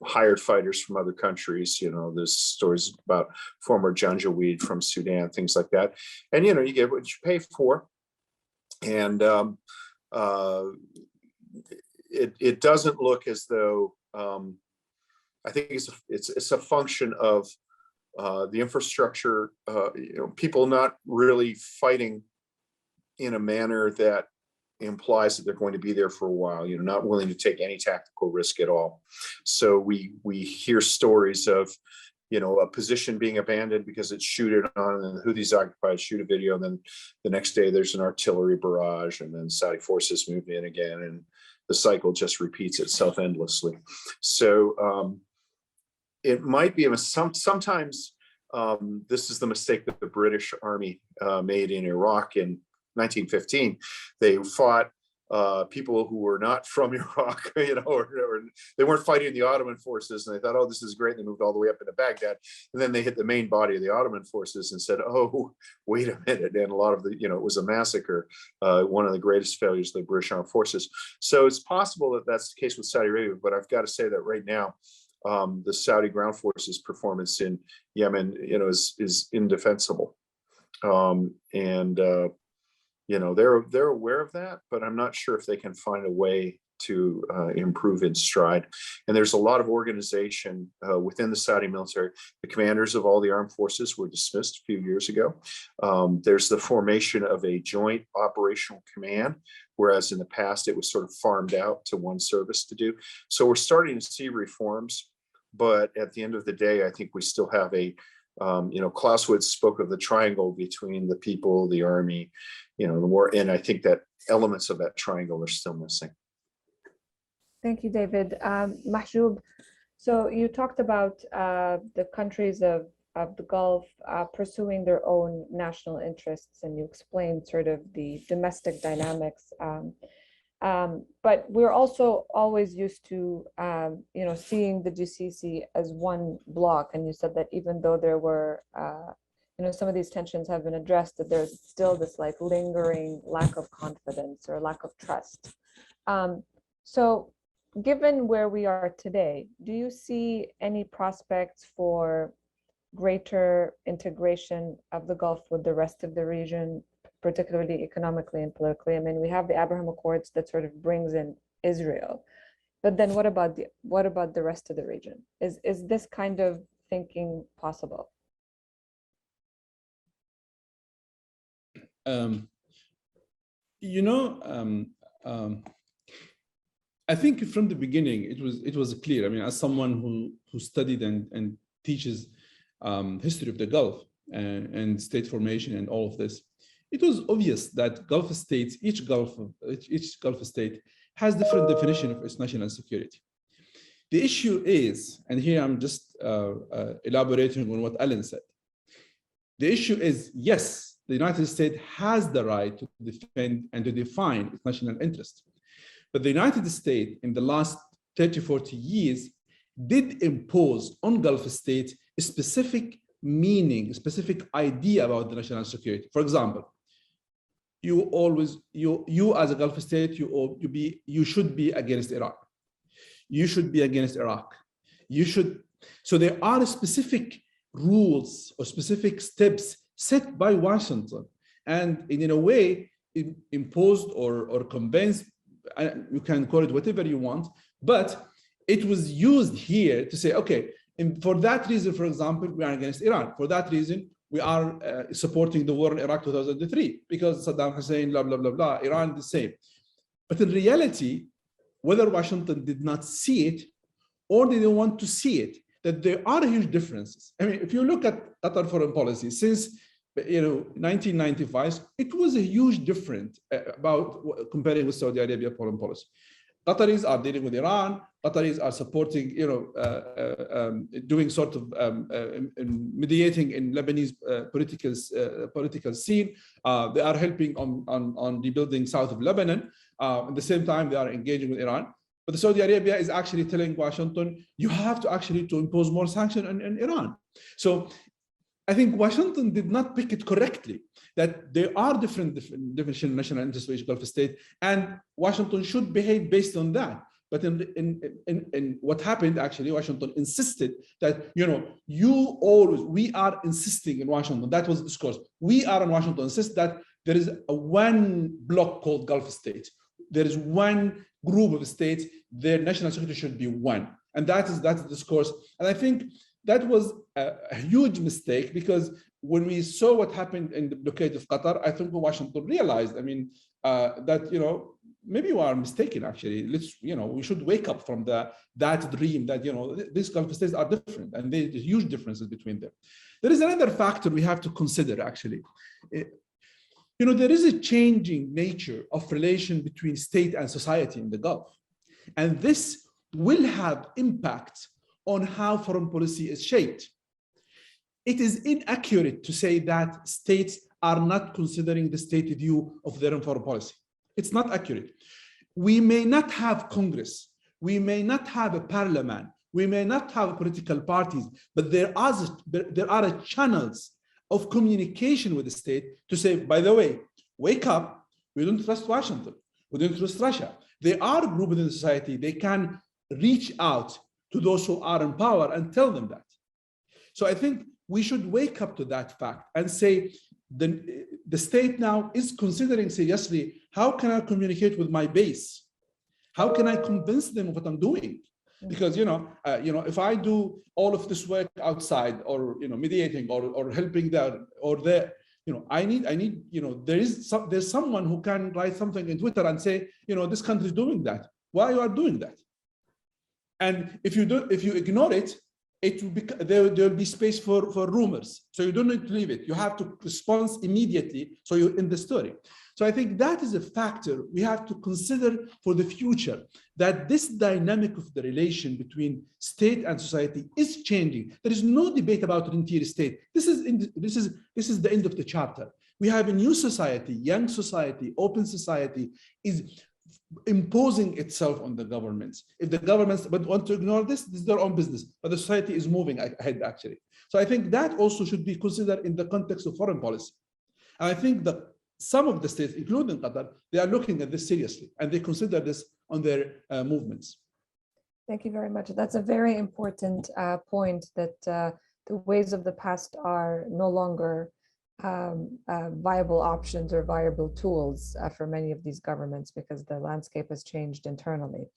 Speaker 3: hired fighters from other countries. There's stories about former Janjaweed from Sudan, things like that. And, you get what you pay for. And it doesn't look as though, I think it's a function of the infrastructure, people not really fighting in a manner that implies that they're going to be there for a while, not willing to take any tactical risk at all. So we hear stories of, a position being abandoned because it's shooted on, and the Houthis occupy, shoot a video, and then the next day there's an artillery barrage, and then Saudi forces move in again, and the cycle just repeats itself endlessly. So it might be sometimes this is the mistake that the British Army made in Iraq in 1915. They fought people who were not from Iraq, or they weren't fighting the Ottoman forces, and they thought, oh, this is great. And they moved all the way up into Baghdad, and then they hit the main body of the Ottoman forces and said, oh, wait a minute. And a lot of it was a massacre, one of the greatest failures of the British Armed Forces. So it's possible that that's the case with Saudi Arabia, but I've got to say that right now, the Saudi ground forces performance in Yemen, is indefensible. They're aware of that, but I'm not sure if they can find a way to improve in stride. And there's a lot of organization within the Saudi military. The commanders of all the armed forces were dismissed a few years ago. There's the formation of a joint operational command, whereas in the past it was sort of farmed out to one service to do. So we're starting to see reforms, but at the end of the day, I think we still have a Clausewitz spoke of the triangle between the people, the army, the war, and I think that elements of that triangle are still missing.
Speaker 1: Thank you, David. Mahjoub, so you talked about the countries of the Gulf pursuing their own national interests, and you explained sort of the domestic dynamics. But we're also always used to, seeing the GCC as one bloc. And you said that even though there were, some of these tensions have been addressed, that there's still this like lingering lack of confidence or lack of trust. So given where we are today, do you see any prospects for greater integration of the Gulf with the rest of the region, particularly economically and politically? I mean, we have the Abraham Accords that sort of brings in Israel, but then what about the rest of the region? Is this kind of thinking possible?
Speaker 4: I think from the beginning it was clear. I mean, as someone who studied and teaches history of the Gulf and state formation and all of this, it was obvious that Gulf states, each Gulf state has different definition of its national security. The issue is, and here I'm just elaborating on what Alan said. The issue is, yes, the United States has the right to defend and to define its national interest. But the United States in the last 30, 40 years did impose on Gulf states a specific meaning, a specific idea about the national security. For example, you as a Gulf state, you should be against Iran. You should be against Iraq. So there are specific rules or specific steps set by Washington and in a way imposed or convinced, you can call it whatever you want, but it was used here to say, okay, for that reason, for example, we are against Iran. For that reason, we are supporting the war in Iraq 2003 because Saddam Hussein, blah, blah, blah, blah, Iran the same. But in reality, whether Washington did not see it or they didn't want to see it, that there are huge differences. I mean, if you look at Qatar foreign policy since 1995, it was a huge difference about comparing with Saudi Arabia foreign policy. Qataris are dealing with Iran. Qataris are supporting, doing sort of mediating in Lebanese political scene. They are helping on rebuilding south of Lebanon. At the same time, they are engaging with Iran. But the Saudi Arabia is actually telling Washington, you have to impose more sanctions on Iran. So I think Washington did not pick it correctly, that there are different definitions of national interest for each Gulf state, and Washington should behave based on that. But in what happened, actually, Washington insisted that, we are insisting in Washington, that was the discourse. We are in Washington insist that there is one bloc called Gulf states. There is one group of states, their national security should be one. And that's the discourse. And I think that was a huge mistake, because when we saw what happened in the blockade of Qatar, I think Washington realized, that, maybe we are mistaken, actually. We should wake up from that dream that, these Gulf states are different and there's huge differences between them. There is another factor we have to consider, actually. There is a changing nature of relation between state and society in the Gulf. And this will have impact on how foreign policy is shaped. It is inaccurate to say that states are not considering the state view of their own foreign policy. It's not accurate. We may not have Congress, we may not have a parliament, we may not have political parties, but there are channels of communication with the state to say, by the way, wake up, we don't trust Washington, we don't trust Russia. There are groups in society, they can reach out to those who are in power and tell them that. So I think we should wake up to that fact and say, the state now is considering seriously, how can I communicate with my base? How can I convince them of what I'm doing? Because if I do all of this work outside, or mediating, or helping there or there, I need there's someone who can write something in Twitter and say, this country is doing that. Why you are doing that? And if you ignore it, it will be, there will be space for rumors. So you don't need to leave it. You have to respond immediately. So you're in the story. So I think that is a factor we have to consider for the future, that this dynamic of the relation between state and society is changing. There is no debate about rentier state. This is the end of the chapter. We have a new society, young society, open society is imposing itself on the governments. If the governments want to ignore this is their own business, but the society is moving ahead actually. So I think that also should be considered in the context of foreign policy. And I think that some of the states, including Qatar, they are looking at this seriously and they consider this on their movements.
Speaker 1: Thank you very much. That's a very important point, that the ways of the past are no longer viable options or viable tools for many of these governments, because the landscape has changed internally.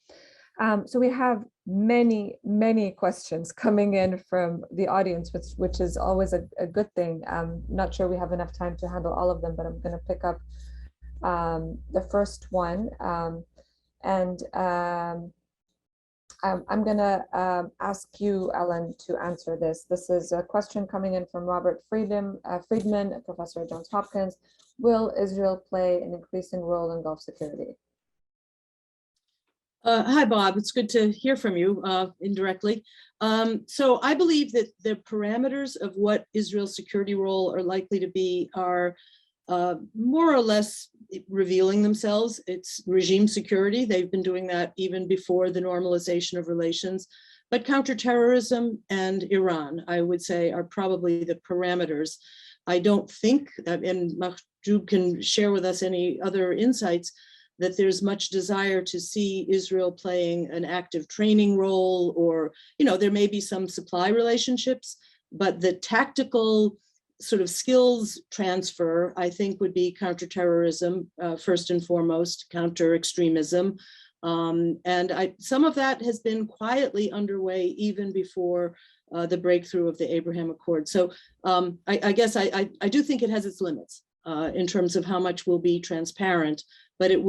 Speaker 1: So we have many questions coming in from the audience, which is always a good thing. I'm not sure we have enough time to handle all of them, but I'm going to pick up the first one. I'm going to ask you, Ellen, to answer this. This is a question coming in from Robert Friedman, a professor at Johns Hopkins. Will Israel play an increasing role in Gulf security?
Speaker 2: Hi, Bob. It's good to hear from you indirectly. So I believe that the parameters of what Israel's security role are likely to be are more or less revealing themselves. It's regime security. They've been doing that even before the normalization of relations. But counterterrorism and Iran, I would say, are probably the parameters. I don't think, and Mahjoub can share with us any other insights, that there's much desire to see Israel playing an active training role, or, there may be some supply relationships, but the tactical sort of skills transfer, I think, would be counterterrorism, first and foremost, counter extremism. And some of that has been quietly underway even before the breakthrough of the Abraham Accord. So I guess I do think it has its limits in terms of how much will be transparent, but it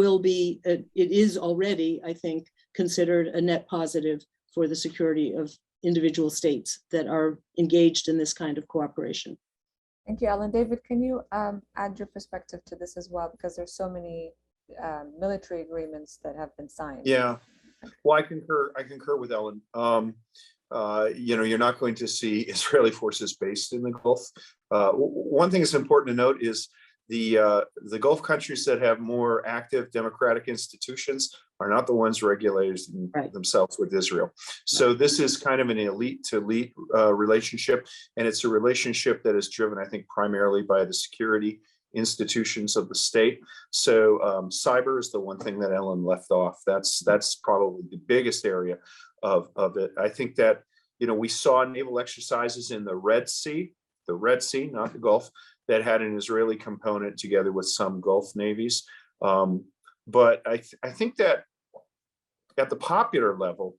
Speaker 2: is already, I think, considered a net positive for the security of individual states that are engaged in this kind of cooperation.
Speaker 1: Thank you, Ellen. David, can you add your perspective to this as well? Because there's so many military agreements that have been signed.
Speaker 3: Yeah, well, I concur with Ellen. You're not going to see Israeli forces based in the Gulf. One thing that's important to note is the Gulf countries that have more active democratic institutions are not the ones regulating themselves with Israel. So this is kind of an elite to elite relationship, and it's a relationship that is driven, I think, primarily by the security institutions of the state. So cyber is the one thing that Ellen left off. That's probably the biggest area of it. I think that, we saw naval exercises in the Red Sea, not the Gulf, that had an Israeli component together with some Gulf navies. But I think that at the popular level,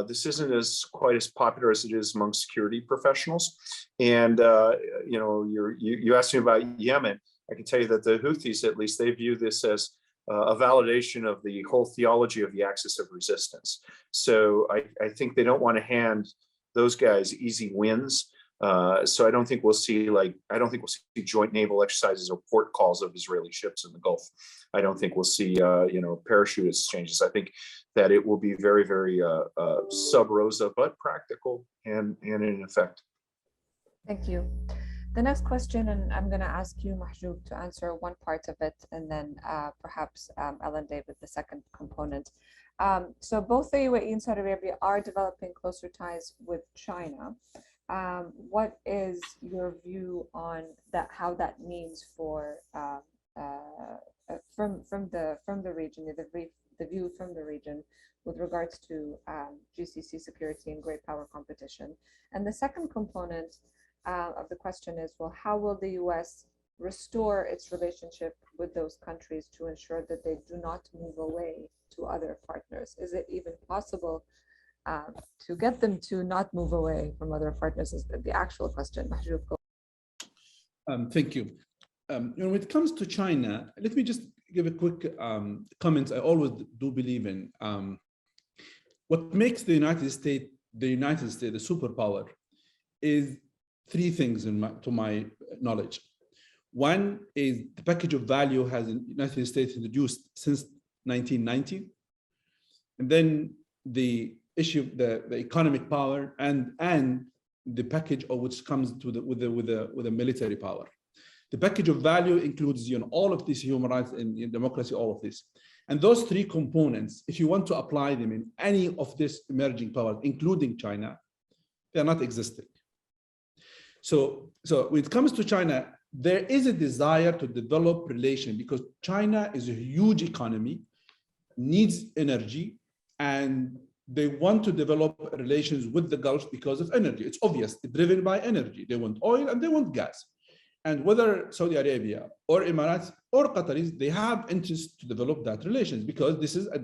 Speaker 3: this isn't quite as popular as it is among security professionals. And you asked me about Yemen. I can tell you that the Houthis, at least, they view this as a validation of the whole theology of the axis of resistance. So I think they don't want to hand those guys easy wins. So I don't think we'll see joint naval exercises or port calls of Israeli ships in the Gulf. I don't think we'll see parachute exchanges. I think that it will be very, very sub rosa, but practical and in effect.
Speaker 1: Thank you. The next question, and I'm going to ask you, Mahjoub, to answer one part of it, and then perhaps Ellen David, the second component. So both the UAE and Saudi Arabia are developing closer ties with China. What is your view on that? How that means for from the region, the the view from the region with regards to GCC security and great power competition. And the second component of the question is, well, how will the US restore its relationship with those countries to ensure that they do not move away to other partners? Is it even possible to get them to not move away from other partners? Is the actual question. Mahjoub, go.
Speaker 4: Thank you. When it comes to China, let me just give a quick comment. I always do believe in what makes the United States a superpower is three things to my knowledge. One is the package of value has the United States introduced since 1990, and then the issue of the economic power and the package of which comes to with the military power. The package of value includes all of these human rights and democracy, all of this. And those three components, if you want to apply them in any of these emerging powers, including China, they are not existing. So when it comes to China, there is a desire to develop relation because China is a huge economy, needs energy, and they want to develop relations with the Gulf because of energy. It's obvious, it's driven by energy. They want oil and they want gas. And whether Saudi Arabia or Emirates or Qataris, they have interest to develop that relations because this is a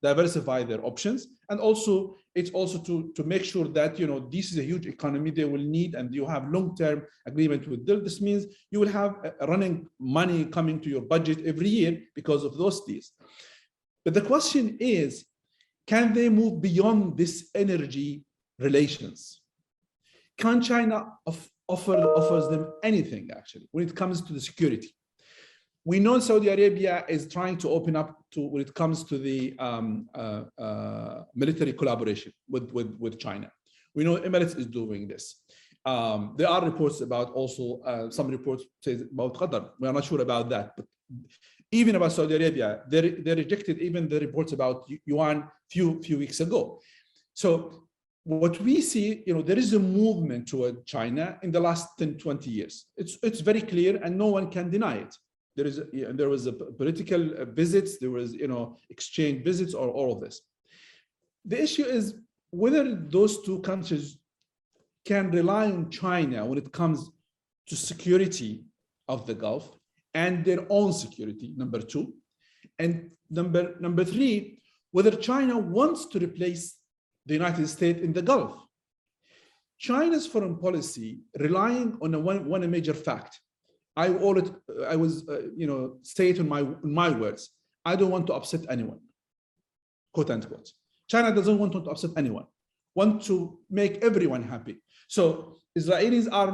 Speaker 4: diversify their options. And also, it's also to make sure that, this is a huge economy they will need and you have long-term agreement with them. This means you will have running money coming to your budget every year because of those deals. But the question is, can they move beyond this energy relations? Can China offers them anything actually when it comes to the security? We know Saudi Arabia is trying to open up to when it comes to the military collaboration with China. We know Emirates is doing this. There are reports about also some reports say about Qatar. We are not sure about that, but even about Saudi Arabia, they rejected even the reports about Yuan few weeks ago. So what we see, there is a movement toward China in the last 10, 20 years. It's very clear and no one can deny it. There was a political visits, there was, exchange visits or all of this. The issue is whether those two countries can rely on China when it comes to security of the Gulf and their own security, number two. And number three, whether China wants to replace the United States in the Gulf. China's foreign policy relying on one major fact. I was say it in my words. I don't want to upset anyone, quote unquote. China doesn't want to upset anyone, want to make everyone happy. So Israelis are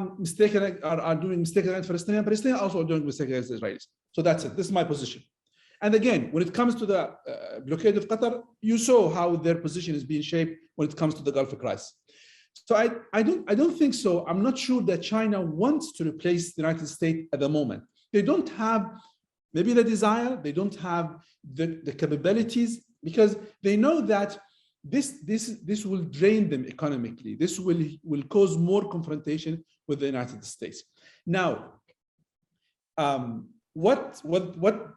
Speaker 4: doing mistaken against Palestinians. Palestinians also are doing mistakes against Israelis. So that's it. This is my position. And again, when it comes to the blockade of Qatar, you saw how their position is being shaped when it comes to the Gulf crisis. So I don't think so. I'm not sure that China wants to replace the United States at the moment. They don't have maybe the desire, they don't have the capabilities because they know that this will drain them economically. This will cause more confrontation with the United States. Now, what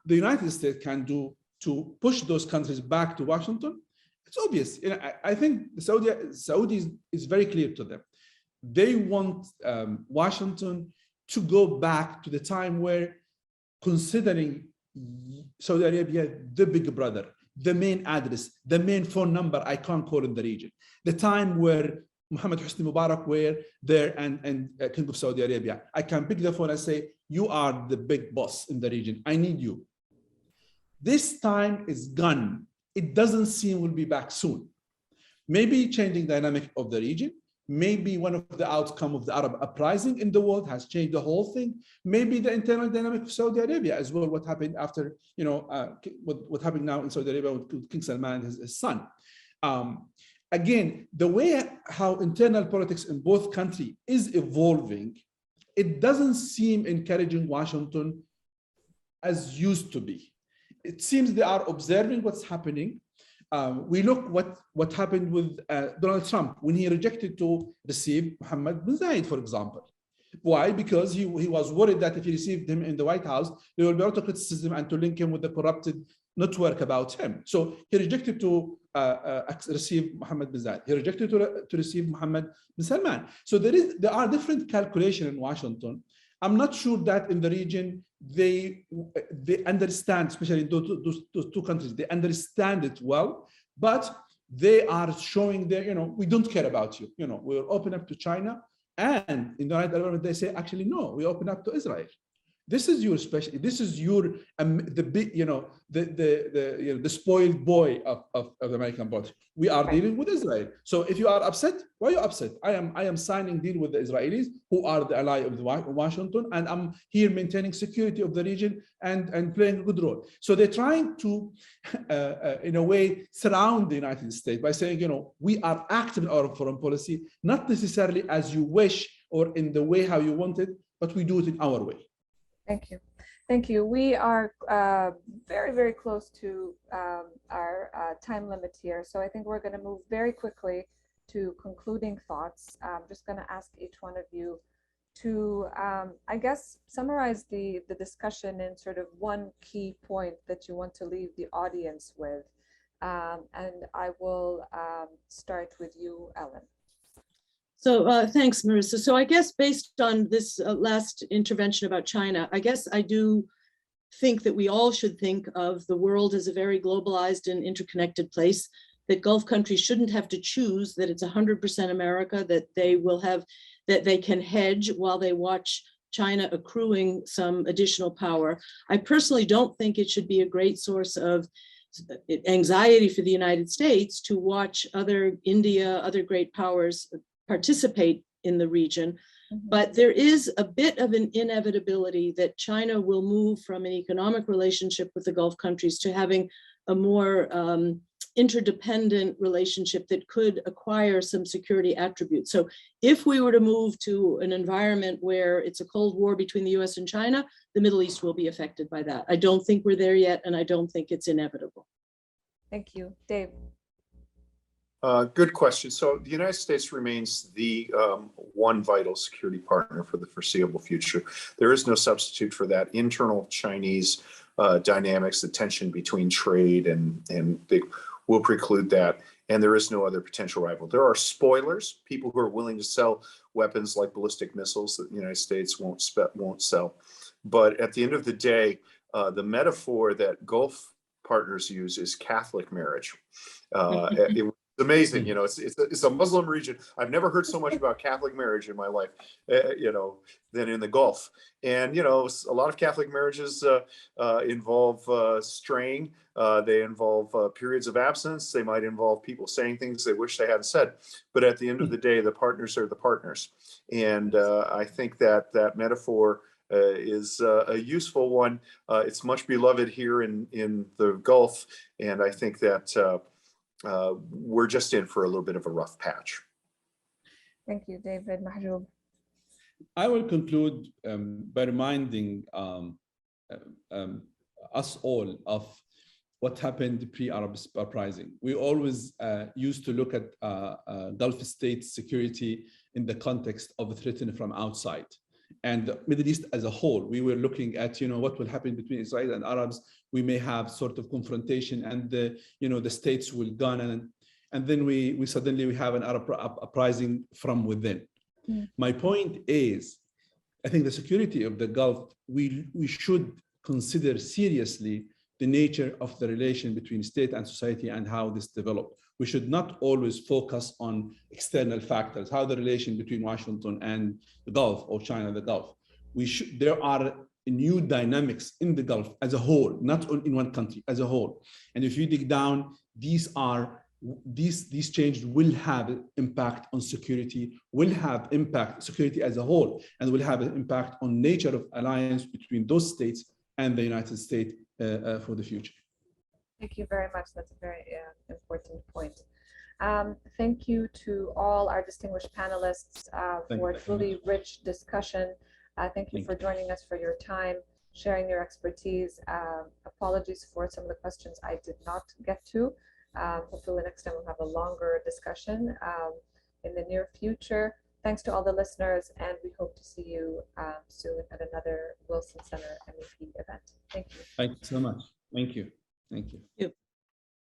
Speaker 4: the United States can do to push those countries back to Washington, it's obvious. I think the Saudis is very clear to them. They want Washington to go back to the time where considering Saudi Arabia the big brother, the main address, the main phone number I can't call in the region. The time where Mohammed Hosni Mubarak were there and King of Saudi Arabia. I can pick the phone and say, you are the big boss in the region. I need you. This time is gone. It doesn't seem we'll be back soon. Maybe changing dynamic of the region. Maybe one of the outcome of the Arab uprising in the world has changed the whole thing. Maybe the internal dynamic of Saudi Arabia as well. What happened after, what happened now in Saudi Arabia with King Salman and his son. Again, the way how internal politics in both countries is evolving, it doesn't seem encouraging Washington as used to be. It seems they are observing what's happening. We look what happened with Donald Trump when he rejected to receive Mohammed bin Zayed, for example. Why? Because he was worried that if he received him in the White House, there will be a lot of criticism and to link him with the corrupted network about him. So he rejected to receive Mohammed bin Zayed. He rejected to receive Mohammed bin Salman. So there are different calculations in Washington. I'm not sure that in the region they understand, especially in those two countries, they understand it well, but they are showing their, we don't care about you. We'll open up to China, and in the United Arab Emirates, they say, actually, no, we open up to Israel. This is your special. This is your the big, the spoiled boy of the American politics. We are dealing with Israel. So if you are upset, why are you upset? I am signing deal with the Israelis, who are the ally of Washington, and I'm here maintaining security of the region and playing a good role. So they're trying to, in a way, surround the United States by saying, we are active in our foreign policy, not necessarily as you wish or in the way how you want it, but we do it in our way.
Speaker 1: Thank you. Thank you. We are very, very close to our time limit here. So I think we're going to move very quickly to concluding thoughts. I'm just going to ask each one of you to, I guess, summarize the discussion in sort of one key point that you want to leave the audience with. And I will start with you, Ellen.
Speaker 2: So thanks, Marissa. So I guess based on this last intervention about China, I guess I do think that we all should think of the world as a very globalized and interconnected place, that Gulf countries shouldn't have to choose that it's 100% America, that they can hedge while they watch China accruing some additional power. I personally don't think it should be a great source of anxiety for the United States to watch India, other great powers participate in the region, but there is a bit of an inevitability that China will move from an economic relationship with the Gulf countries to having a more interdependent relationship that could acquire some security attributes. So if we were to move to an environment where it's a Cold War between the US and China, the Middle East will be affected by that. I don't think we're there yet, and I don't think it's inevitable.
Speaker 1: Thank you. Dave.
Speaker 3: Good question. So the United States remains the one vital security partner for the foreseeable future. There is no substitute for that. Internal Chinese dynamics, the tension between trade and they will preclude that. And there is no other potential rival. There are spoilers, people who are willing to sell weapons like ballistic missiles that the United States won't sell. But at the end of the day, the metaphor that Gulf partners use is Catholic marriage. It's amazing, it's a Muslim region. I've never heard so much about Catholic marriage in my life, than in the Gulf. And, a lot of Catholic marriages involve straying. They involve periods of absence. They might involve people saying things they wish they hadn't said. But at the end of the day, the partners are the partners. And I think that metaphor is a useful one. It's much beloved here in the Gulf. And I think that we're just in for a little bit of a rough patch.
Speaker 1: Thank you, David. Mahjoub.
Speaker 4: I will conclude by reminding us all of what happened pre-Arab uprising. We always used to look at Gulf states' security in the context of a threat from outside. And the Middle East as a whole, we were looking at, what will happen between Israel and Arabs. We may have sort of confrontation, and the states will gun, and then we suddenly have an Arab uprising from within. My point is, I think the security of the Gulf, we should consider seriously the nature of the relation between state and society and how this developed. We should not always focus on external factors, how the relation between Washington and the Gulf or China and the Gulf. There are new dynamics in the Gulf as a whole, not in one country, as a whole. And if you dig down, these changes will have impact on security, will have impact security as a whole, and will have an impact on nature of alliance between those states and the United States for the future.
Speaker 1: Thank you very much. That's a very important point. Thank you to all our distinguished panelists for a truly rich discussion. Thank you for joining us, for your time, sharing your expertise. Apologies for some of the questions I did not get to. Hopefully next time we'll have a longer discussion in the near future. Thanks to all the listeners, and we hope to see you soon at another Wilson Center MEP event. Thank you.
Speaker 4: Thank you so much. Thank you. Thank you.
Speaker 2: Yep.